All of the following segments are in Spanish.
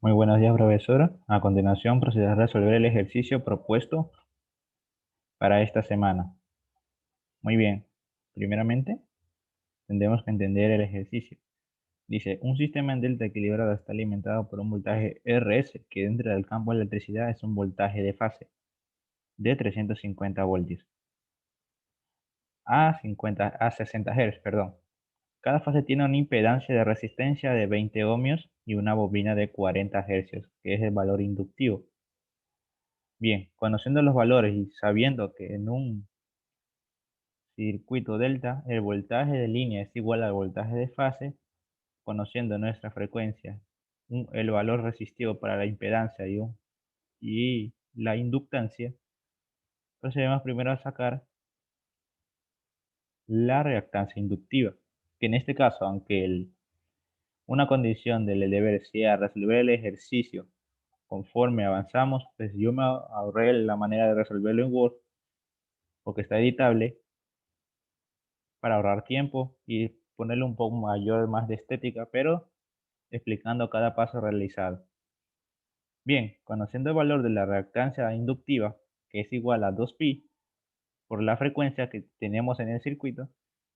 Muy buenos días, profesora. A continuación, procederé a resolver el ejercicio propuesto para esta semana. Muy bien. Primeramente, tendremos que entender el ejercicio. Dice, un sistema en delta equilibrado está alimentado por un voltaje RS, que dentro del campo de electricidad es un voltaje de fase de 350 voltios a 60 Hz, perdón. Cada fase tiene una impedancia de resistencia de 20 ohmios y una bobina de 40 Hz, que es el valor inductivo. Bien, conociendo los valores y sabiendo que en un circuito delta el voltaje de línea es igual al voltaje de fase, conociendo nuestra frecuencia, el valor resistivo para la impedancia y la inductancia, procedemos primero a sacar la reactancia inductiva, que en este caso, aunque una condición del deber sea resolver el ejercicio conforme avanzamos, pues yo me ahorré la manera de resolverlo en Word, porque está editable, para ahorrar tiempo y ponerle un poco más de estética, pero explicando cada paso realizado. Bien, conociendo el valor de la reactancia inductiva, que es igual a 2pi por la frecuencia que tenemos en el circuito,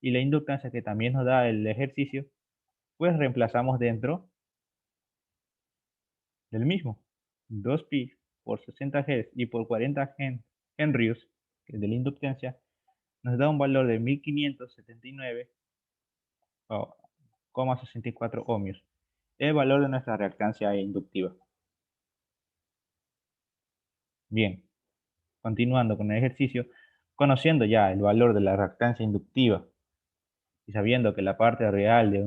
y la inductancia que también nos da el ejercicio, pues reemplazamos dentro del mismo. 2pi por 60 Hz y por 40 henrios, que es de la inductancia, nos da un valor de 1579,64 ohmios, el valor de nuestra reactancia inductiva. Bien, continuando con el ejercicio, conociendo ya el valor de la reactancia inductiva y sabiendo que la parte real de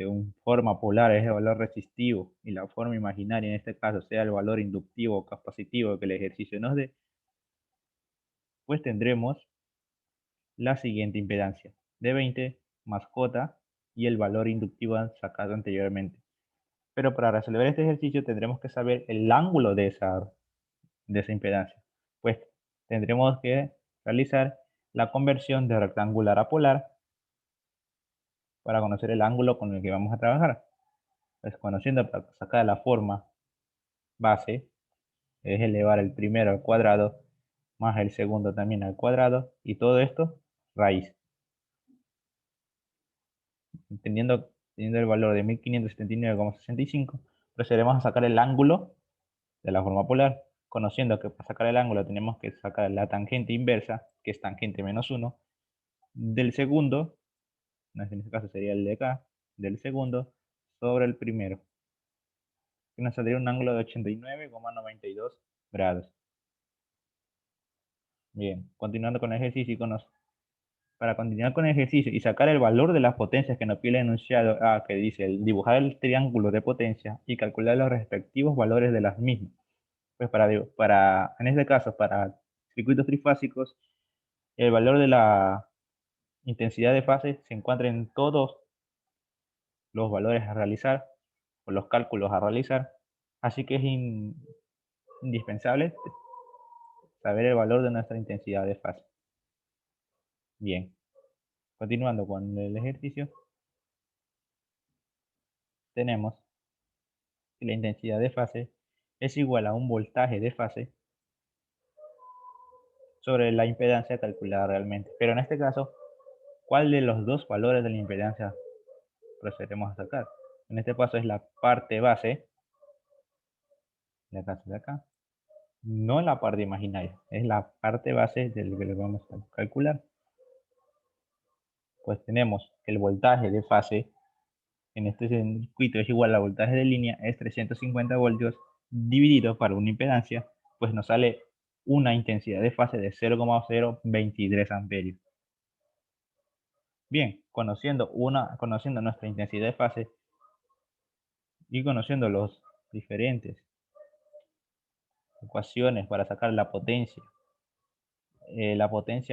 un forma polar es el valor resistivo y la forma imaginaria en este caso sea el valor inductivo o capacitivo que el ejercicio nos dé, pues tendremos la siguiente impedancia de 20 más J y el valor inductivo sacado anteriormente. Pero para resolver este ejercicio tendremos que saber el ángulo de esa impedancia, pues tendremos que realizar la conversión de rectangular a polar para conocer el ángulo con el que vamos a trabajar. Pues conociendo para sacar la forma base, es elevar el primero al cuadrado más el segundo también al cuadrado y todo esto raíz. Teniendo el valor de 1579,65, procederemos a sacar el ángulo de la forma polar, conociendo que para sacar el ángulo tenemos que sacar la tangente inversa, que es tangente menos 1, del segundo, en este caso sería el de acá, del segundo, sobre el primero, que nos saldría un ángulo de 89,92 grados. Bien, continuando con el ejercicio para continuar con el ejercicio y sacar el valor de las potencias que nos pide el enunciado A, que dice dibujar el triángulo de potencia y calcular los respectivos valores de las mismas. Pues en este caso, para circuitos trifásicos, el valor de la intensidad de fase se encuentra en todos los valores a realizar o los cálculos a realizar, así que es indispensable saber el valor de nuestra intensidad de fase. Bien, continuando con el ejercicio, tenemos que la intensidad de fase es igual a un voltaje de fase sobre la impedancia calculada realmente. Pero en este caso, ¿cuál de los dos valores de la impedancia procederemos a sacar? En este caso es la parte base, de acá de acá, no la parte imaginaria, es la parte base del que le vamos a calcular. Pues tenemos que el voltaje de fase en este circuito es igual al voltaje de línea, es 350 voltios dividido para una impedancia, pues nos sale una intensidad de fase de 0,023 amperios. Bien, conociendo nuestra intensidad de fase y conociendo los diferentes ecuaciones para sacar la potencia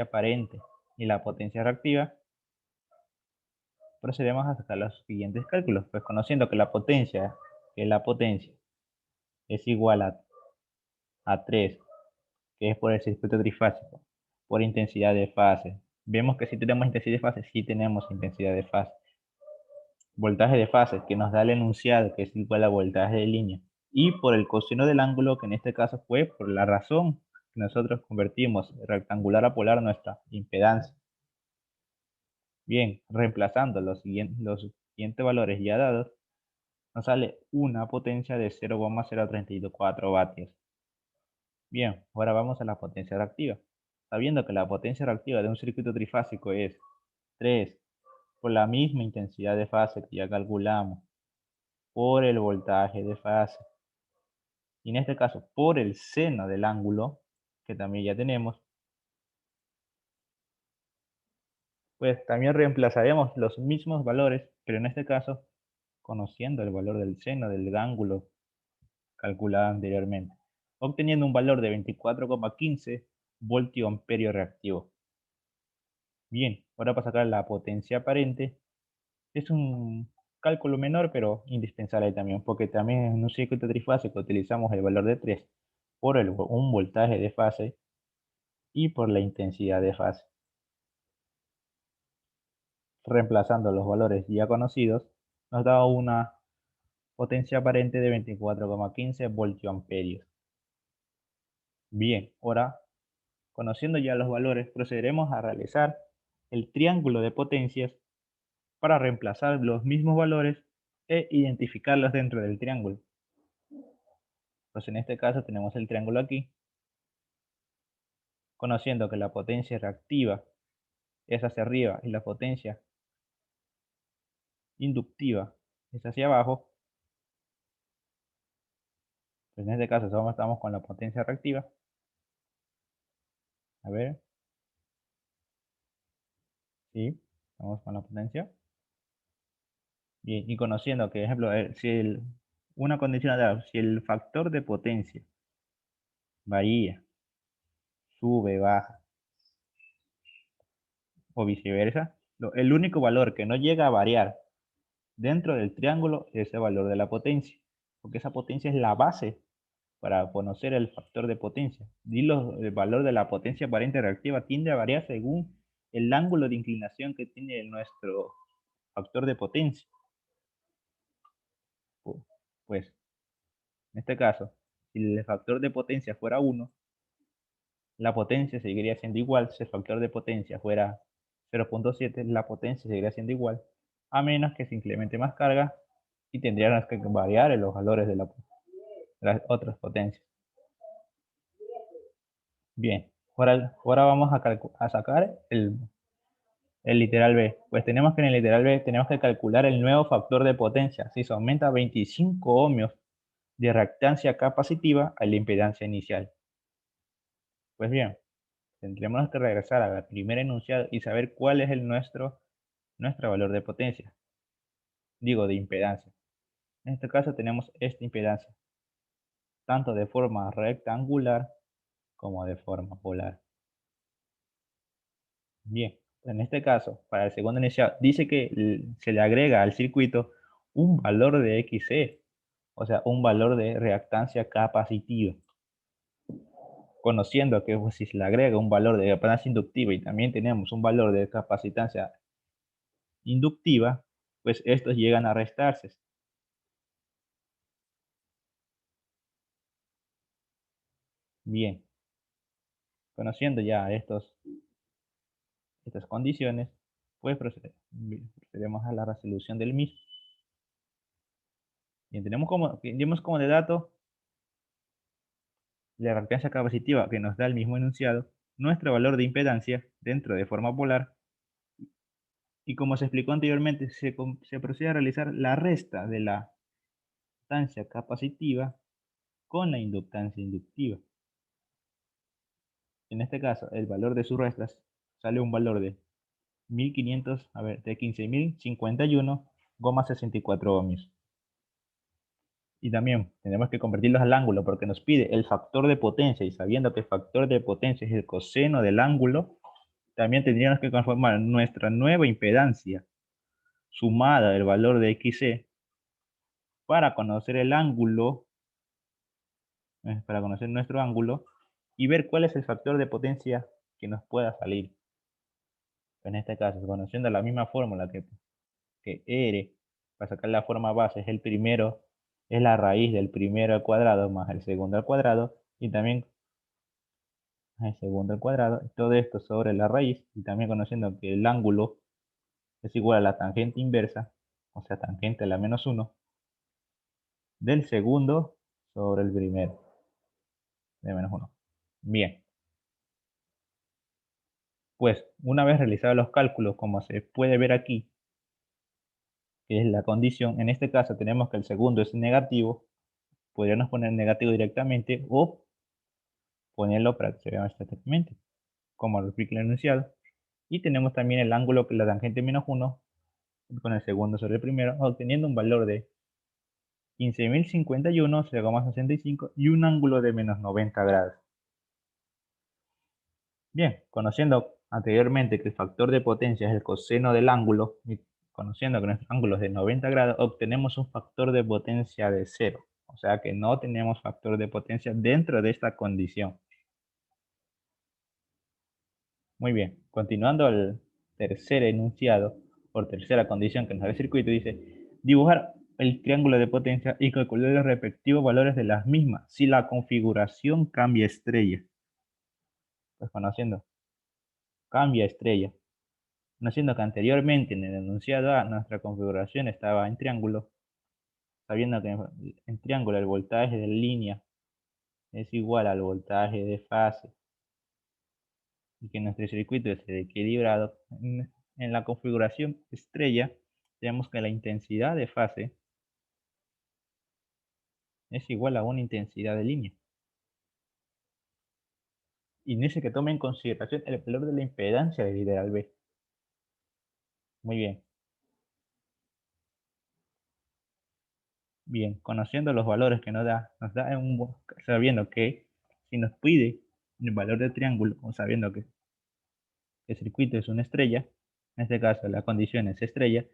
aparente y la potencia reactiva, procedemos a sacar los siguientes cálculos. Pues conociendo que la potencia es igual a 3, que es por el circuito trifásico, por intensidad de fase. Vemos que si tenemos intensidad de fase, sí tenemos intensidad de fase. Voltaje de fase, que nos da el enunciado, que es igual a voltaje de línea. y por el coseno del ángulo, que en este caso fue por la razón que nosotros convertimos rectangular a polar nuestra impedancia. Bien, reemplazando los siguientes valores ya dados, nos sale una potencia de 0,034 vatios. Bien, ahora vamos a la potencia reactiva. Sabiendo que la potencia reactiva de un circuito trifásico es 3 por la misma intensidad de fase que ya calculamos, por el voltaje de fase, y en este caso por el seno del ángulo, que también ya tenemos, pues también reemplazaremos los mismos valores, pero en este caso conociendo el valor del seno del ángulo calculado anteriormente, obteniendo un valor de 24,15 voltio amperio reactivo. Bien, ahora para sacar la potencia aparente, es un cálculo menor pero indispensable también, porque también en un circuito trifásico utilizamos el valor de 3 por un voltaje de fase y por la intensidad de fase. Reemplazando los valores ya conocidos, nos da una potencia aparente de 24,15 voltioamperios. Bien, ahora, conociendo ya los valores, procederemos a realizar el triángulo de potencias para reemplazar los mismos valores e identificarlos dentro del triángulo. Pues en este caso tenemos el triángulo aquí, conociendo que la potencia reactiva es hacia arriba y la potencia inductiva es hacia abajo. Pues en este caso solo estamos con la potencia reactiva. A ver, sí, estamos con la potencia. Bien, y conociendo que, por ejemplo, una condición dada, si el factor de potencia varía, sube, baja o viceversa, el único valor que no llega a variar dentro del triángulo es el valor de la potencia, porque esa potencia es la base para conocer el factor de potencia. El valor de la potencia aparente reactiva tiende a variar según el ángulo de inclinación que tiene nuestro factor de potencia. Pues, en este caso, si el factor de potencia fuera 1, la potencia seguiría siendo igual. Si el factor de potencia fuera 0,7, la potencia seguiría siendo igual, a menos que se incremente más carga y tendríamos que variar en los valores de las otras potencias. Bien, ahora vamos a sacar el literal B. Pues tenemos que en el literal B tenemos que calcular el nuevo factor de potencia. Si se aumenta 25 ohmios de reactancia capacitiva a la impedancia inicial. Pues bien, tendremos que regresar a la primera enunciado y saber cuál es nuestro valor de potencia. Digo, de impedancia. En este caso tenemos esta impedancia, tanto de forma rectangular como de forma polar. Bien, en este caso, para el segundo enunciado, dice que se le agrega al circuito un valor de XC, o sea, un valor de reactancia capacitiva. Conociendo que pues, si se le agrega un valor de capacitancia inductiva y también tenemos un valor de capacitancia inductiva, pues estos llegan a restarse. Bien, conociendo ya estas condiciones, pues procedemos a la resolución del mismo. Bien, tenemos como de dato la reactancia capacitiva que nos da el mismo enunciado, nuestro valor de impedancia dentro de forma polar, y como se explicó anteriormente, se procede a realizar la resta de la inductancia capacitiva con la inductancia inductiva. En este caso, el valor de sus restas sale un valor de 15.051,64 ohmios. Y también tenemos que convertirlos al ángulo porque nos pide el factor de potencia, y sabiendo que el factor de potencia es el coseno del ángulo, también tendríamos que conformar nuestra nueva impedancia sumada del valor de XC para conocer el ángulo, para conocer nuestro ángulo y ver cuál es el factor de potencia que nos pueda salir. En este caso, conociendo la misma fórmula que R para sacar la forma base es es la raíz del primero al cuadrado más el segundo al cuadrado y también el segundo al cuadrado. Todo esto sobre la raíz y también conociendo que el ángulo es igual a la tangente inversa, o sea, tangente a la menos 1 del segundo sobre el primero de menos 1. Bien, pues una vez realizados los cálculos, como se puede ver aquí, que es la condición, en este caso tenemos que el segundo es negativo, podríamos poner negativo directamente o ponerlo para que se vea estéticamente, como lo explica el enunciado. Y tenemos también el ángulo que la tangente menos 1 con el segundo sobre el primero, obteniendo un valor de 15.051, 0,65 y un ángulo de menos 90 grados. Bien, conociendo anteriormente que el factor de potencia es el coseno del ángulo y conociendo que nuestro ángulo es de 90 grados, obtenemos un factor de potencia de 0. O sea que no tenemos factor de potencia dentro de esta condición. Muy bien, continuando el tercer enunciado, por tercera condición que nos da el circuito, dice dibujar el triángulo de potencia y calcular los respectivos valores de las mismas si la configuración cambia estrella. Pues conociendo, cambia estrella. Conociendo que anteriormente en el enunciado A nuestra configuración estaba en triángulo, sabiendo que en triángulo el voltaje de línea es igual al voltaje de fase y que nuestro circuito es equilibrado, en la configuración estrella tenemos que la intensidad de fase es igual a una intensidad de línea. Y dice que tome en consideración el valor de la impedancia del ideal B. Muy bien. Bien, conociendo los valores que nos da sabiendo que si nos pide el valor del triángulo, o sabiendo que el circuito es una estrella, en este caso la condición es estrella,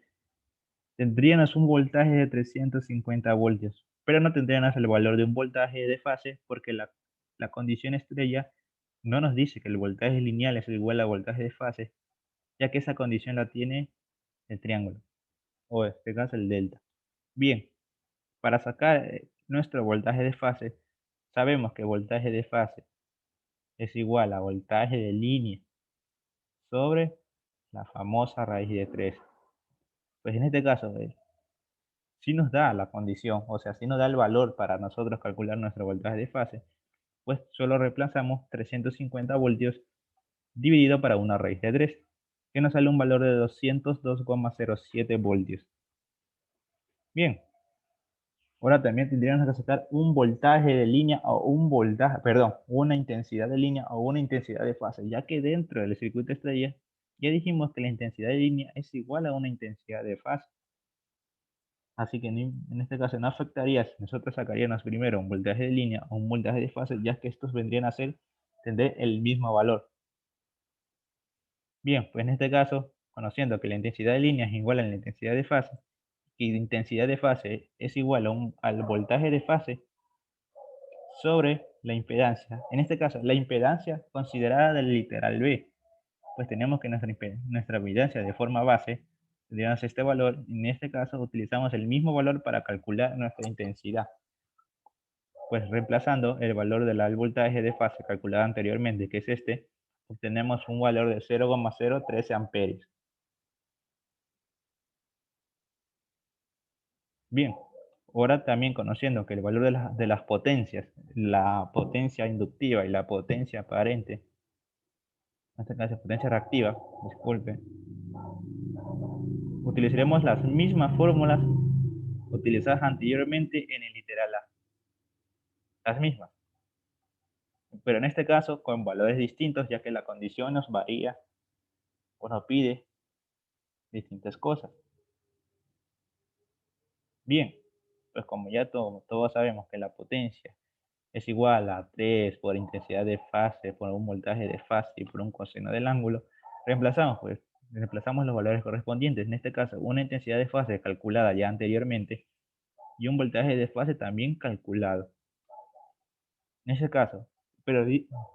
tendríamos un voltaje de 350 voltios, pero no tendríamos el valor de un voltaje de fase porque la condición estrella no nos dice que el voltaje lineal es igual al voltaje de fase, ya que esa condición la tiene el triángulo, o en este caso el delta. Bien, para sacar nuestro voltaje de fase, sabemos que voltaje de fase es igual a voltaje de línea sobre la famosa raíz de 3. Pues en este caso, si nos da la condición, o sea, si nos da el valor para nosotros calcular nuestro voltaje de fase, pues solo reemplazamos 350 voltios dividido para una raíz de 3, que nos sale un valor de 202,07 voltios. Bien, ahora también tendríamos que sacar un voltaje de línea o un voltaje, perdón, una intensidad de línea o una intensidad de fase, ya que dentro del circuito estrella ya dijimos que la intensidad de línea es igual a una intensidad de fase. Así que en este caso no afectaría si nosotros sacaríamos primero un voltaje de línea o un voltaje de fase, ya que estos vendrían a tendré el mismo valor. Bien, pues en este caso, conociendo que la intensidad de línea es igual a la intensidad de fase, y la intensidad de fase es igual al voltaje de fase sobre la impedancia. En este caso, la impedancia considerada del literal B, pues tenemos que nuestra impedancia de forma base, tendríamos este valor, en este caso utilizamos el mismo valor para calcular nuestra intensidad. Pues reemplazando el valor del voltaje de fase calculado anteriormente, que es este, obtenemos un valor de 0,013 amperios. Bien, ahora también conociendo que el valor de las potencias, la potencia inductiva y la potencia aparente, en este caso potencia reactiva, disculpe, utilizaremos las mismas fórmulas utilizadas anteriormente en el literal A, las mismas, pero en este caso con valores distintos, ya que la condición nos varía o nos pide distintas cosas. Bien, pues como ya todos sabemos que la potencia es igual a 3 por intensidad de fase, por un voltaje de fase y por un coseno del ángulo, reemplazamos los valores correspondientes. En este caso, una intensidad de fase calculada ya anteriormente y un voltaje de fase también calculado. En este caso, pero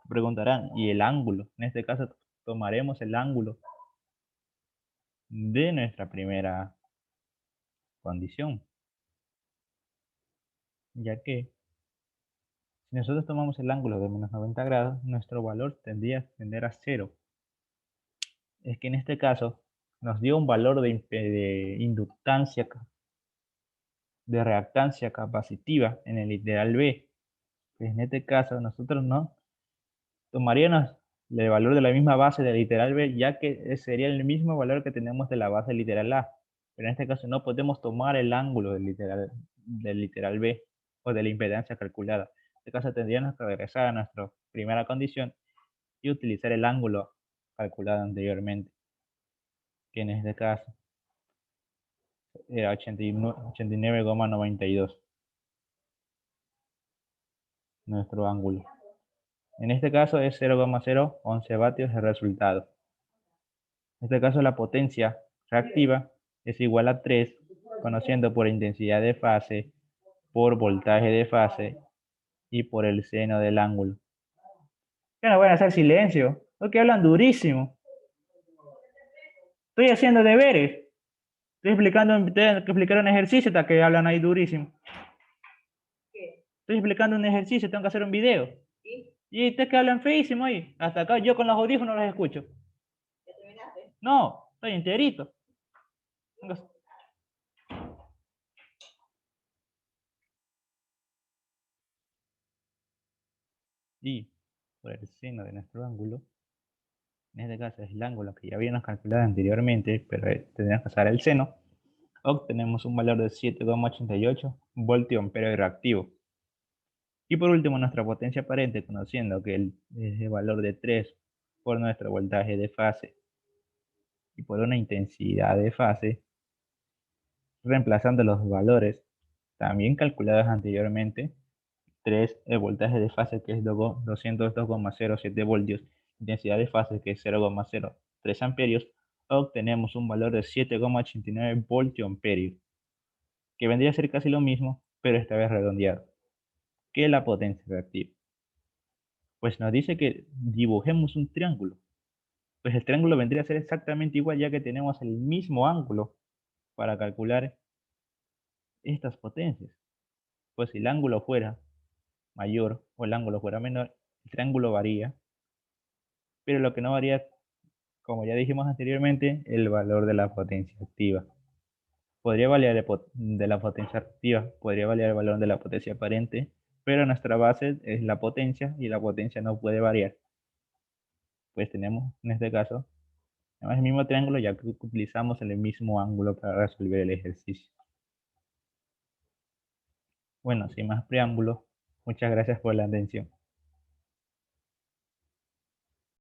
preguntarán, ¿y el ángulo? En este caso, tomaremos el ángulo de nuestra primera condición. ya que si nosotros tomamos el ángulo de menos 90 grados, nuestro valor tendría que tender a cero. Es que en este caso nos dio un valor de inductancia, de reactancia capacitiva en el literal B. Pues en este caso nosotros no tomaríamos el valor de la misma base del literal B, ya que sería el mismo valor que tenemos de la base del literal A. Pero en este caso no podemos tomar el ángulo del literal B o de la impedancia calculada. En este caso tendríamos que regresar a nuestra primera condición y utilizar el ángulo calculado anteriormente, que en este caso era 89,92 nuestro ángulo. En este caso es 0,011 vatios el resultado. En este caso la potencia reactiva es igual a 3, conociendo por intensidad de fase, por voltaje de fase y por el seno del ángulo. Ya no van a hacer silencio, porque hablan durísimo. Estoy haciendo deberes. Tengo que explicar un ejercicio hasta que hablan ahí durísimo. ¿Qué? Estoy explicando un ejercicio, tengo que hacer un video. Y ustedes que hablan feísimo ahí. Hasta acá yo con los audífonos los escucho. ¿Ya terminaste? No, estoy enterito. Y por el seno de nuestro ángulo, en este caso es el ángulo que ya habíamos calculado anteriormente, pero tendríamos que usar el seno, obtenemos un valor de 7,88 voltio-ampere reactivo. Y por último, nuestra potencia aparente, conociendo que es el valor de 3 por nuestro voltaje de fase y por una intensidad de fase, reemplazando los valores también calculados anteriormente, 3 el voltaje de fase que es 202,07 voltios, intensidad de fase que es 0,03 amperios, obtenemos un valor de 7,89 voltio amperio, que vendría a ser casi lo mismo, pero esta vez redondeado, que la potencia reactiva. Pues nos dice que dibujemos un triángulo. Pues el triángulo vendría a ser exactamente igual, ya que tenemos el mismo ángulo para calcular estas potencias. Pues si el ángulo fuera mayor o el ángulo fuera menor, el triángulo varía, pero lo que no varía, como ya dijimos anteriormente, el valor de la potencia activa. Podría variar de la potencia activa, podría variar el valor de la potencia aparente, pero nuestra base es la potencia y la potencia no puede variar. Pues tenemos en este caso el mismo triángulo, ya que utilizamos el mismo ángulo para resolver el ejercicio. Bueno, sin más preámbulos, muchas gracias por la atención.